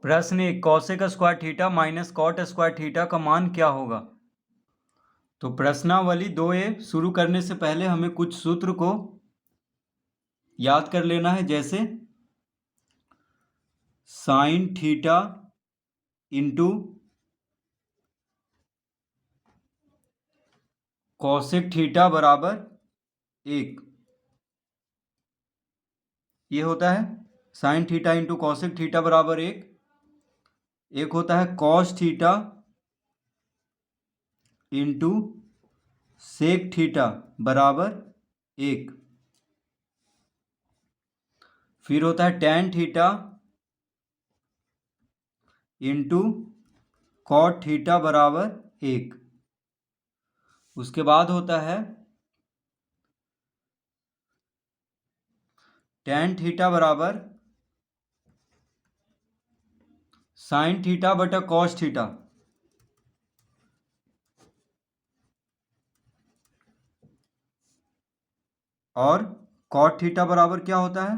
प्रश्न 1, cosec square theta minus cot square theta का मान क्या होगा। तो प्रश्नावली 2A शुरू करने से पहले हमें कुछ सूत्र को याद कर लेना है, जैसे sine theta into cosec theta बराबर 1, ये होता है sine theta into cosec theta बराबर 1। एक होता है cos theta into sec theta बराबर 1। फिर होता है tan theta into cot theta बराबर 1। उसके बाद होता है टैन थीटा बराबर साइन थीटा बटा कॉस थीटा। और कॉट थीटा बराबर क्या होता है,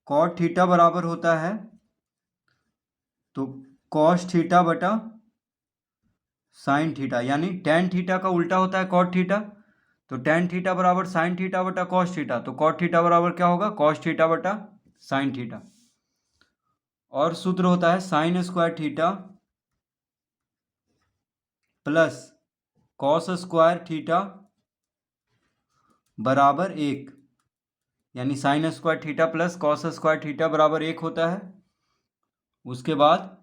कॉट थीटा बराबर होता है तो कॉस थीटा बटा साइन थीटा, यानी टैन थीटा का उल्टा होता है कॉट थीटा। तो टैन थीटा बराबर साइन थीटा बटा कॉस थीटा, तो कॉट थीटा बराबर क्या होगा, कॉस थीटा बटा साइन थीटा। और सूत्र होता है sign square theta plus cos square theta बराबर 1, यानी sign square theta plus cos square theta बराबर 1 होता है। उसके बाद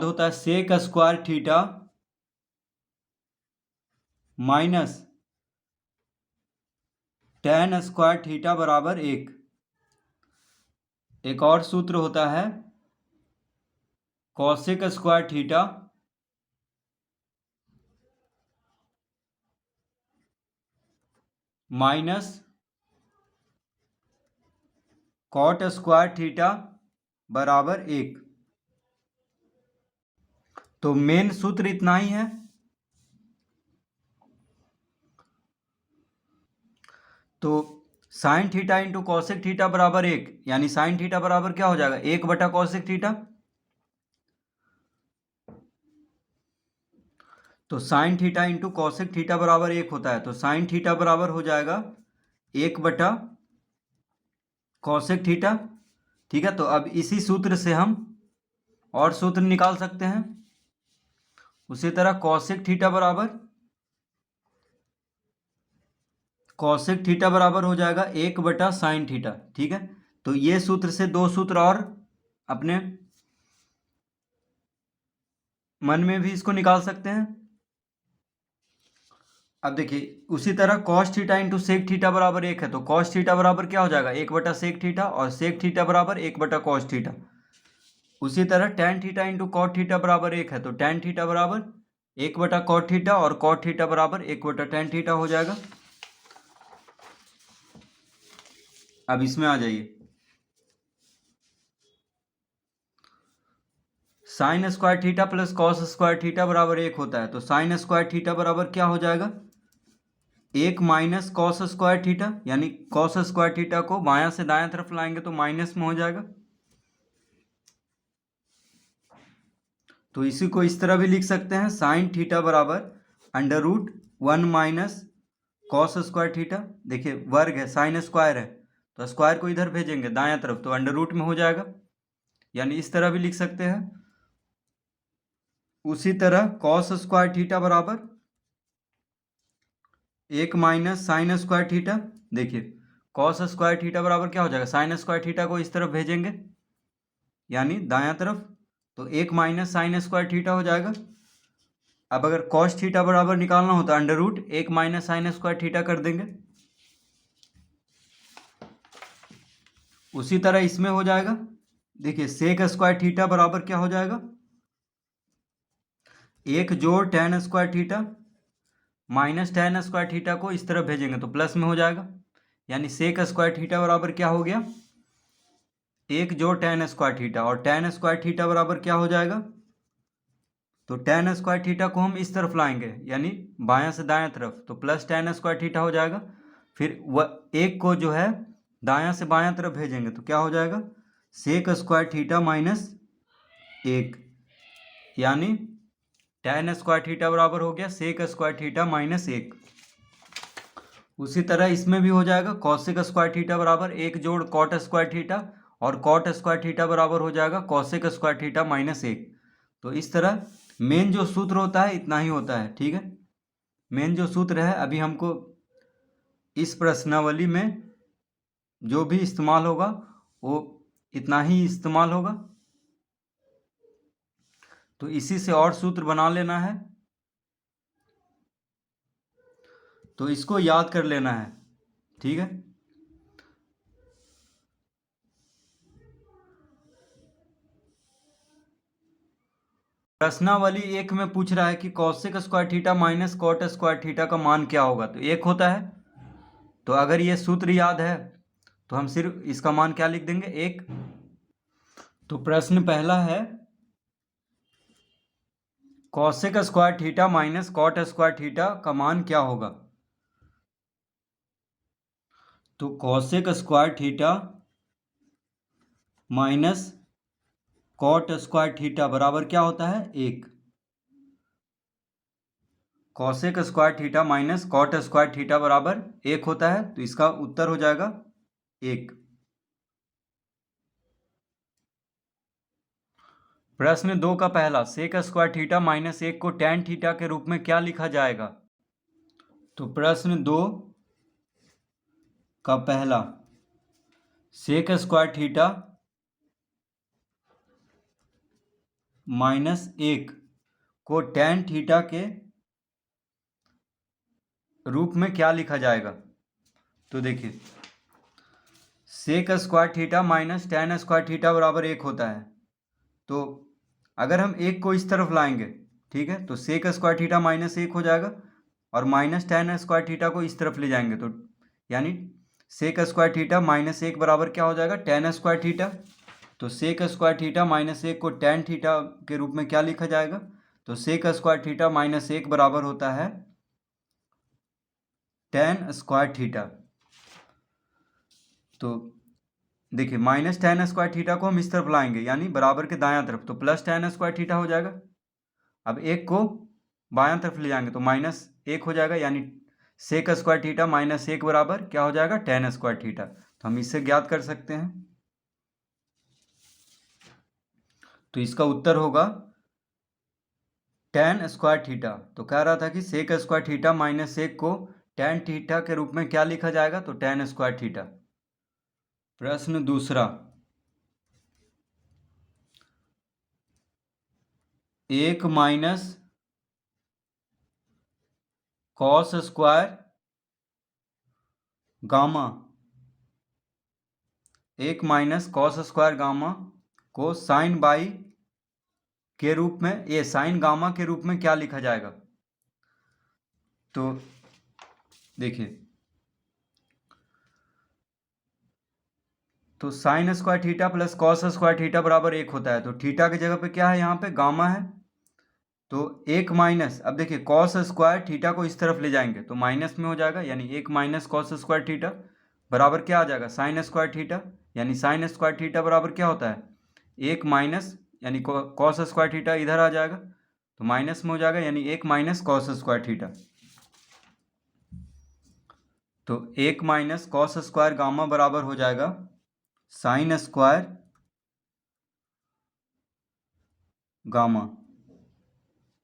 होता है सेक square theta minus tan square theta बराबर 1। एक और सूत्र होता है cosec square theta minus cot square theta बराबर 1। तो मेन सूत्र इतना ही है। तो sine theta into cosec theta बराबर 1, यानी साइन थीटा बराबर क्या हो जाएगा, 1 बटा कॉसेक थीटा। तो sine theta into cosec theta बराबर 1 होता है, तो साइन थीटा बराबर हो जाएगा 1 बटा कॉसेक थीटा। ठीक है, तो अब इसी सूत्र से हम और सूत्र निकाल सकते हैं। उसी तरह कॉसेक थीटा बराबर हो जाएगा 1 बटा साइन थीटा। ठीक है, तो ये सूत्र से दो सूत्र और अपने मन में भी इसको निकाल सकते हैं। अब देखिए, उसी तरह cos theta into sec theta बराबर 1 है, तो कॉस थीटा बराबर क्या हो जाएगा, 1 बटा सेक थीटा, और सेक थीटा बराबर 1 बटा कॉस थीटा। उसी तरह tan theta into cot theta बराबर 1 है, तो टैन थीटा बराबर 1 बटा कॉट थीटा, और कॉट थीटा बराबर 1 बटा टैन थीटा हो जाएगा। अब इसमें आ जाइए, sign square theta plus cos square theta बराबर 1 होता है, तो साइन स्क्वायर थीटा बराबर क्या हो जाएगा, 1 माइनस कॉस स्क्वायर थीटा, यानी कॉस स्क्वायर थीटा को बायां से दायां तरफ लाएंगे तो माइनस में हो जाएगा। तो इसी को इस तरह भी लिख सकते हैं, साइन थीटा बराबर under root 1 minus cos square theta. देखिए वर्ग है, साइन स्क्वायर है, तो स्क्वायर को इधर भेजेंगे दायां तरफ तो अंडर रूट में हो जाएगा, यानी इस तरह भी लिख सकते हैं। उसी तरह कॉस स्क्वायर थीटा बराबर 1 माइनस साइन स्क्वायर थीटा। देखिए कॉस स्क्वायर थीटा बराबर क्या हो जाएगा, साइन स्क्वायर थीटा को इस तरफ भेजेंगे यानी दायां तरफ, तो 1 माइनस साइन स्क्वायर थीटा हो जाएगा। अब अगर कॉस थीटा बराबर निकालना होता है under root 1 minus sine square theta कर देंगे। उसी तरह इसमें हो जाएगा, देखिए सेक स्क्वायर थीटा बराबर क्या हो जाएगा, 1 जोड़ tan square theta minus tan square theta को इस तरफ भेजेंगे तो प्लस में हो जाएगा, यानी सेक स्क्वायर थीटा बराबर क्या हो गया, 1 जोड़ टैन स्क्वायर थीटा, और टैन स्क्वायर थीटा बराबर क्या हो जाएगा, तो टैन स्क्वायर थीटा को हम इस तरफ लाएंगे यानी बायां से दायां तरफ, तो प्लस टैन स्क्वायर थीटा हो जाएगा। फिर एक को जो है दायां से बायां तरफ भेजेंगे तो क्या हो जाएगा, सेक स्क्वायर थीटा माइनस 1, यानी tan स्क्वायर थीटा बराबर हो गया सेक स्क्वायर थीटा माइनस 1। उसी तरह इसमें भी हो जाएगा कॉसेक स्क्वायर थीटा बराबर 1 जोड़ कॉट स्क्वायर थीटा, और कॉट स्क्वायर थीटा बराबर हो जाएगा कॉसेक स्क्वायर थीटा माइनस 1। तो इस तरह मेन जो सूत्र होता है इतना ही होता है, ठीक है। मेन जो सूत्र है अभी हमको इस प्रश्नावली में जो भी इस्तेमाल होगा वो इतना ही इस्तेमाल होगा। तो इसी से और सूत्र बना लेना है, तो इसको याद कर लेना है, ठीक है। प्रश्नावली 1 में पूछ रहा है कि cosec square theta minus cot square theta का मान क्या होगा, तो 1 होता है। तो अगर ये सूत्र याद है तो हम सिर्फ इसका मान क्या लिख देंगे, 1। तो प्रश्न पहला है cosec square theta minus cot square theta का मान क्या होगा। तो cosec square theta minus cot square theta बराबर क्या होता है, 1। Cosec square theta minus cot square theta बराबर 1 होता है, तो इसका उत्तर हो जाएगा 1। प्रश्न 2 का पहला सेक स्क्वायर थीटा माइनस 1 को टैन थीटा के रूप में क्या लिखा जाएगा। तो प्रश्न 2 का पहला सेक स्क्वायर थीटा माइनस 1 को टैन थीटा के रूप में क्या लिखा जाएगा। तो देखिए sec square theta minus tan square theta बराबर 1 होता है। तो अगर हम 1 को इस तरफ लाएंगे, ठीक है, तो सेक स्क्वायर थीटा माइनस 1 हो जाएगा, और माइनस टैन स्क्वायर थीटा को इस तरफ ले जाएंगे, तो यानी सेक स्क्वायर थीटा माइनस 1 बराबर क्या हो जाएगा, टैन स्क्वायर थीटा। तो सेक स्क्वायर थीटा माइनस 1 को टैन थीटा के रूप में क्या लिखा जाएगा। तो सेक स्क्वायर थीटा माइनस 1 बराबर होता है टैन स्क्वायर थीटा। तो देखिए माइनस टैन स्क्वायर थीटा को हम इस तरफ लाएंगे यानी बराबर के दायां तरफ, तो प्लस टैन स्क्वायर थीटा हो जाएगा। अब 1 को बायां तरफ ले जाएंगे तो माइनस 1 हो जाएगा, यानी सेक स्क्वायर थीटा माइनस 1 बराबर क्या हो जाएगा, टैन स्क्वायर थीटा। तो हम इससे ज्ञात कर सकते हैं। तो इसका उत्तर होगा टैन स्क्वायर थीटा। तो कह रहा था कि सेक स्क्वायर थीटा माइनस 1 को टैन थीटा के रूप में क्या लिखा जाएगा, तो टैन स्क्वायर थीटा। प्रश्न दूसरा 1 minus cos square gamma, 1 minus cos square gamma को साइन बाई के रूप में, ये साइन गामा के रूप में क्या लिखा जाएगा। तो देखिए तो sign square theta plus cos square theta बराबर 1 होता है। तो थीटा की जगह पे क्या है, यहाँ पे गामा है। तो 1 माइनस, अब देखिए कॉस स्क्वायर थीटा को इस तरफ ले जाएंगे तो माइनस में हो जाएगा, यानी 1 माइनस कॉस स्क्वायर थीटा बराबर क्या आ जाएगा, साइन स्क्वायर थीटा। यानी साइन स्क्वायर थीटा बराबर क्या होता है, 1 माइनस, यानी कॉस स्क्वायर थीटा इधर आ जाएगा तो माइनस में हो जाएगा, यानी 1 माइनस कॉस स्क्वायर थीटा। तो 1 माइनस कॉस स्क्वायर गामा बराबर हो जाएगा साइन स्क्वायर गामा,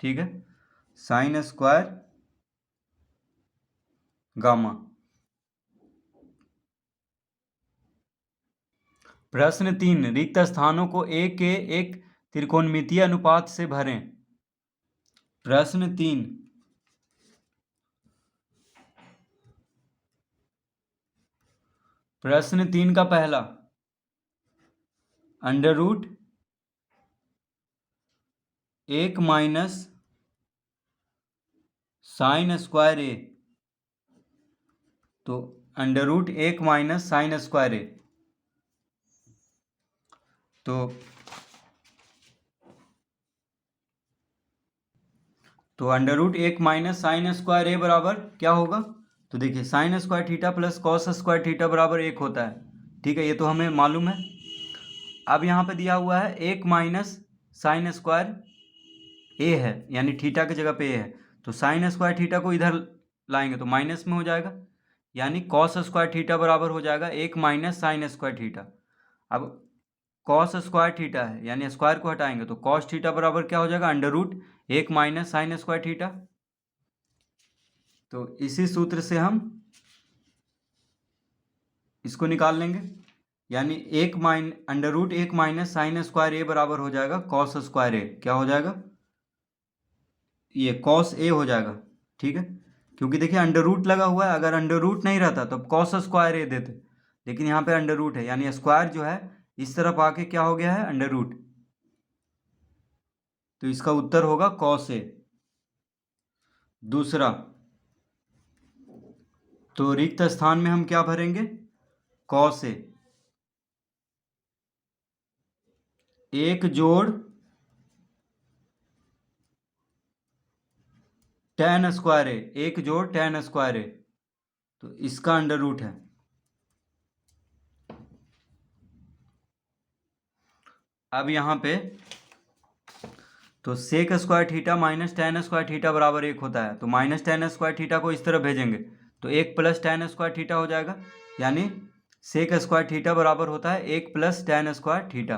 ठीक है, साइन स्क्वायर गामा। प्रश्न 3 रिक्त स्थानों को ए के एक त्रिकोणमितीय अनुपात से भरें। प्रश्न 3 का पहला under root 1 minus sine square A, तो under root 1 minus sine square A. तो under root 1 minus sine square A बराबर क्या होगा। तो देखिए sine square theta plus cos square theta बराबर 1 होता है, ठीक है, ये तो हमें मालूम है। अब यहाँ पे दिया हुआ है 1 माइनस साइन स्क्वायर ए है, यानी थीटा की जगह पे ए है, तो साइन स्क्वायर थीटा को इधर लाएंगे तो माइनस में हो जाएगा, यानी कॉस स्क्वायर थीटा बराबर हो जाएगा 1 माइनस साइन स्क्वायर थीटा। अब कॉस स्क्वायर थीटा है, यानी स्क्वायर को हटाएंगे तो कॉस थीटा बराबर क्या हो जाएगा, under root 1 minus sine square theta. तो इसी सूत्र से हम इसको निकाल लेंगे, यानी under root 1 minus sine square A बराबर हो जाएगा कॉस स्क्वायर ए। क्या हो जाएगा, ये कॉस ए हो जाएगा, ठीक है, क्योंकि देखिए अंडर रूट लगा हुआ है, अगर अंडर रूट नहीं रहता तो कॉस स्क्वायर ए देते, लेकिन यहाँ पे अंडर रूट है, यानी स्क्वायर जो है इस तरफ आके क्या हो गया है, अंडर रूट, तो इसका उत्तर होगा कॉस ए। दूसरा, तो रिक्त स्थान में हम क्या भरेंगे, कॉस ए, 1 जोड़ tan स्क्वायर ए, 1 जोड़ tan स्क्वायर ए, तो इसका अंडर रूट है। अब यहाँ पे तो sec square theta minus tan square theta बराबर 1 होता है, तो माइनस tan स्क्वायर थीटा को इस तरफ भेजेंगे तो 1 प्लस tan स्क्वायर थीटा हो जाएगा, यानी सेक स्क्वायर थीटा बराबर होता है 1 प्लस tan स्क्वायर थीटा।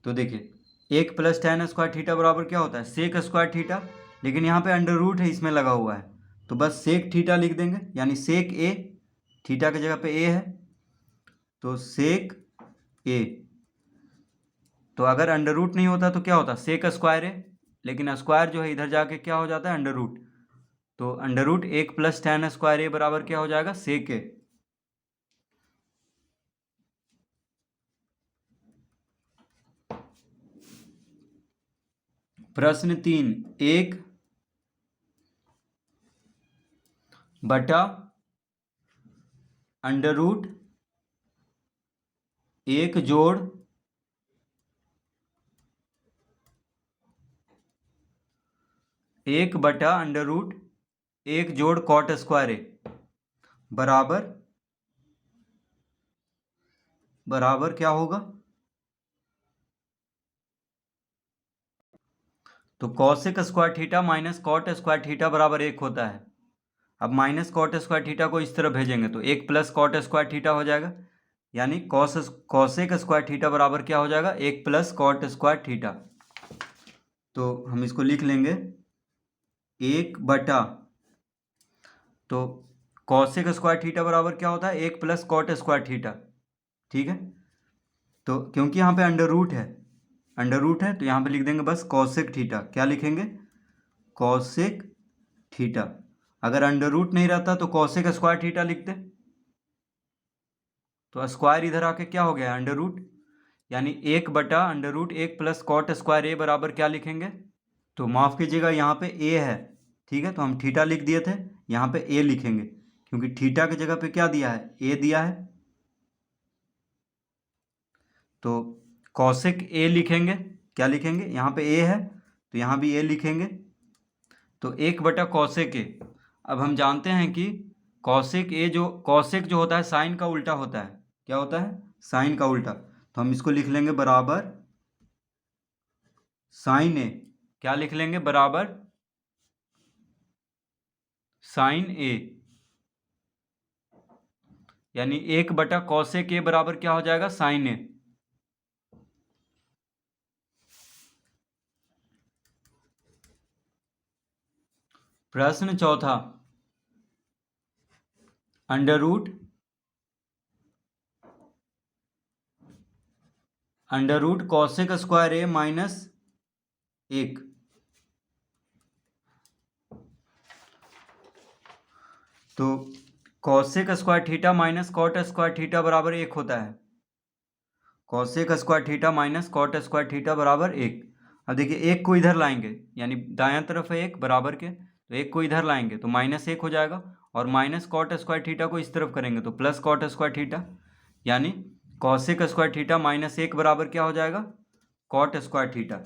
तो देखिए 1 प्लस tan स्क्वायर थीटा बराबर क्या होता है, सेक स्क्वायर थीटा, लेकिन यहाँ पे अंडर रूट है इसमें लगा हुआ है, तो बस सेक थीटा लिख देंगे, यानी सेक ए, थीटा की जगह पे ए है, तो सेक ए। तो अगर अंडर रूट नहीं होता तो क्या होता, सेक स्क्वायर है, लेकिन स्क्वायर जो है इधर जाके क्या हो जाता है, अंडर रूट, तो under root 1 plus tan square A बराबर क्या हो जाएगा, सेक ए। प्रश्न 3, 1 बटा अंडर रूट 1 जोड़ 1 बटा अंडर रूट 1 जोड़ कॉट स्क्वायर ए बराबर क्या होगा, तो cosec square theta minus cot square theta बराबर 1 होता है। अब माइनस कॉट स्क्वायर थीटा को इस तरफ भेजेंगे तो 1 प्लस कॉट स्क्वायर थीटा हो जाएगा, यानी कॉसेक स्क्वायर थीटा बराबर क्या हो जाएगा, 1 प्लस कॉट स्क्वायर थीटा। तो हम इसको लिख लेंगे 1 बटा, तो कॉसेक स्क्वायर थीटा बराबर क्या होता है, 1 प्लस कॉट स्क्वायर थीटा, ठीक है, तो क्योंकि यहाँ पे अंडर रूट है तो यहाँ पे लिख देंगे बस कॉसेक थीटा। क्या लिखेंगे, कॉसेक थीटा। अगर अंडर रूट नहीं रहता तो कॉसेक स्क्वायर थीटा लिखते, तो स्क्वायर इधर आके क्या हो गया, अंडर रूट, यानी 1 बटा under root 1 plus cot square A बराबर क्या लिखेंगे, तो माफ़ कीजिएगा यहाँ पे ए है, ठीक है, तो हम थीटा लिख दिए थे, यहाँ पे ए लिखेंगे, क्योंकि थीटा की जगह पे क्या दिया है, ए दिया है, तो कॉसेक ए लिखेंगे। क्या लिखेंगे, यहाँ पे ए है तो यहाँ भी ए लिखेंगे, तो 1 बटा कॉसेक ए। अब हम जानते हैं कि कॉसेक जो होता है साइन का उल्टा होता है, क्या होता है, साइन का उल्टा, तो हम इसको लिख लेंगे बराबर साइन ए। क्या लिख लेंगे, बराबर साइन ए, यानी 1 बटा कॉसेक ए बराबर क्या हो जाएगा, साइन ए। प्रश्न चौथा, under root cosec square a minus 1, तो cosec square theta minus cot square theta बराबर 1 होता है, cosec square theta minus cot square theta बराबर 1। अब देखिए 1 को इधर लाएंगे, यानी दायां तरफ है 1 बराबर के, तो 1 को इधर लाएंगे तो माइनस 1 हो जाएगा, और माइनस कॉट स्क्वायर थीटा को इस तरफ करेंगे तो प्लस कॉट स्क्वायर थीटा, यानी कॉसेक स्क्वायर थीटा माइनस 1 बराबर क्या हो जाएगा, कॉट स्क्वायर थीटा।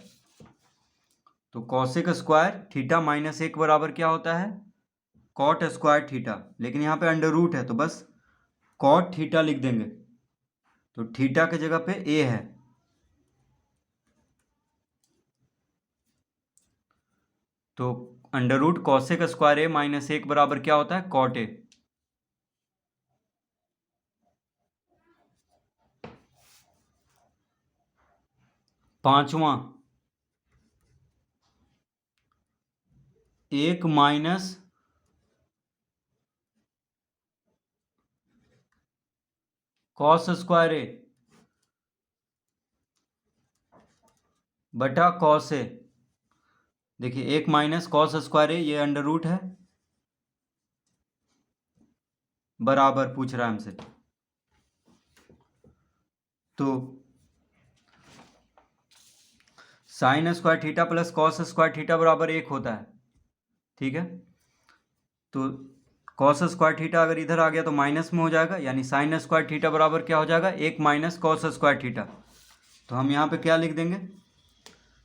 तो कॉसेक स्क्वायर थीटा माइनस 1 बराबर क्या होता है, कॉट स्क्वायर थीटा, लेकिन यहाँ पे अंडर रूट है तो बस कॉट थीटा लिख देंगे, तो थीटा की जगह पे ए है, तो under root cosec square a minus 1 बराबर क्या होता है, कॉट ए। पांचवा, 1 माइनस कॉस स्क्वायर ए बटा कॉस ए। देखिए 1 माइनस कॉस स्क्वायर ए, ये अंडर रूट है, बराबर पूछ रहा है हमसे। तो sign square theta plus cos square theta बराबर 1 होता है, ठीक है। तो कॉस स्क्वायर थीटा अगर इधर आ गया तो माइनस में हो जाएगा, यानी साइन स्क्वायर थीटा बराबर क्या हो जाएगा, 1 माइनस कॉस स्क्वायर थीटा। तो हम यहाँ पे क्या लिख देंगे,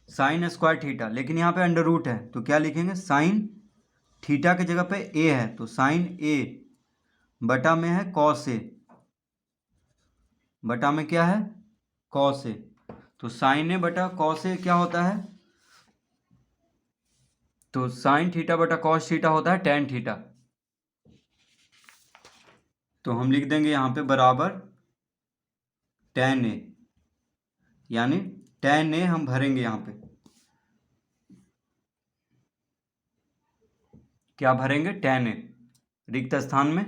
साइन स्क्वायर थीटा, लेकिन यहाँ पे अंडर रूट है तो क्या लिखेंगे, साइन थीटा की जगह पे ए है तो साइन ए बटा में है कॉस ए, बटा में क्या है, कॉस ए। तो साइन ए बटा कॉस ए क्या होता है, तो साइन थीटा बटा कॉस थीटा होता है टेन थीटा। तो हम लिख देंगे यहाँ पे बराबर टेन ए, यानी टेन ए हम भरेंगे यहाँ पे, क्या भरेंगे, टेन ए रिक्त स्थान में।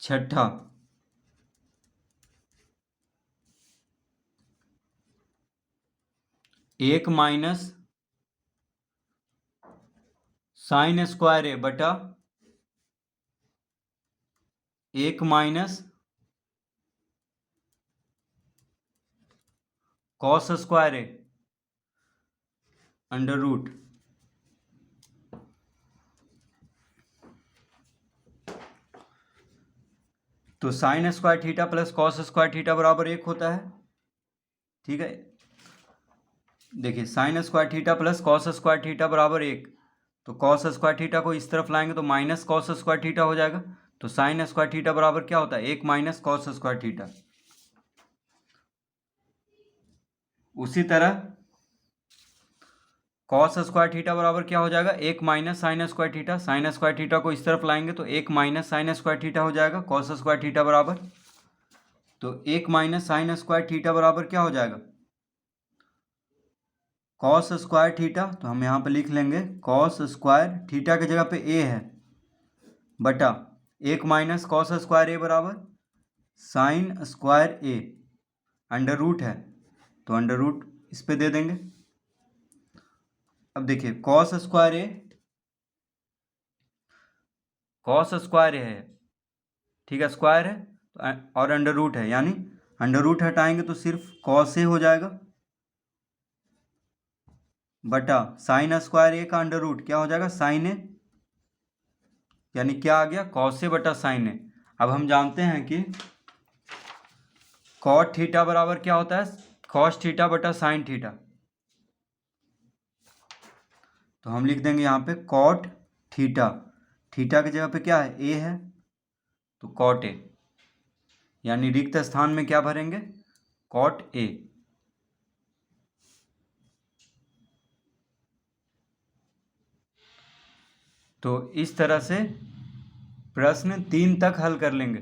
छठा, 1 माइनस साइन स्क्वायर ए बटा 1 minus cos square A under root. तो sign square theta plus cos square theta बराबर 1 होता है, ठीक है। देखिए sine square theta plus cos square theta बराबर 1, तो कॉस स्क्वायर थीटा को इस तरफ लाएंगे तो माइनस कॉस स्क्वायर थीटा हो जाएगा। तो साइन स्क्वायर थीटा बराबर क्या होता है, 1 माइनस कॉस स्क्वायर थीटा। उसी तरह कॉस स्क्वायर थीटा बराबर क्या हो जाएगा, 1 minus sine square theta. Sign square theta को इस तरफ लाएंगे तो 1 माइनस साइन स्क्वायर थीटा हो जाएगा कॉस स्क्वायर थीटा बराबर। तो 1 माइनस साइन स्क्वायर थीटा बराबर क्या हो जाएगा, कॉस स्क्वायर थीटा। तो हम यहाँ पे लिख लेंगे कॉस स्क्वायर थीटा की जगह पे ए है, बटा 1 माइनस कॉस स्क्वायर ए बराबर साइन स्क्वायर ए, अंडर रूट है तो अंडर रूट इस पे दे देंगे। अब देखिए कॉस स्क्वायर ए है, ठीक है, स्क्वायर है और अंडर रूट है, यानी अंडर रूट हटाएंगे तो सिर्फ कॉस ए हो जाएगा, बटा साइन स्क्वायर ए का अंडर रूट क्या हो जाएगा, साइन ए, यानी क्या आ गया, कॉस ए बटा साइन ए। अब हम जानते हैं कि कॉट थीटा बराबर क्या होता है, कॉस थीटा बटा साइन थीटा। तो हम लिख देंगे यहाँ पे कॉट थीटा, थीटा की जगह पे क्या है, ए है, तो कॉट ए, यानी रिक्त स्थान में क्या भरेंगे, कॉट ए। तो इस तरह से प्रश्न 3 तक हल कर लेंगे।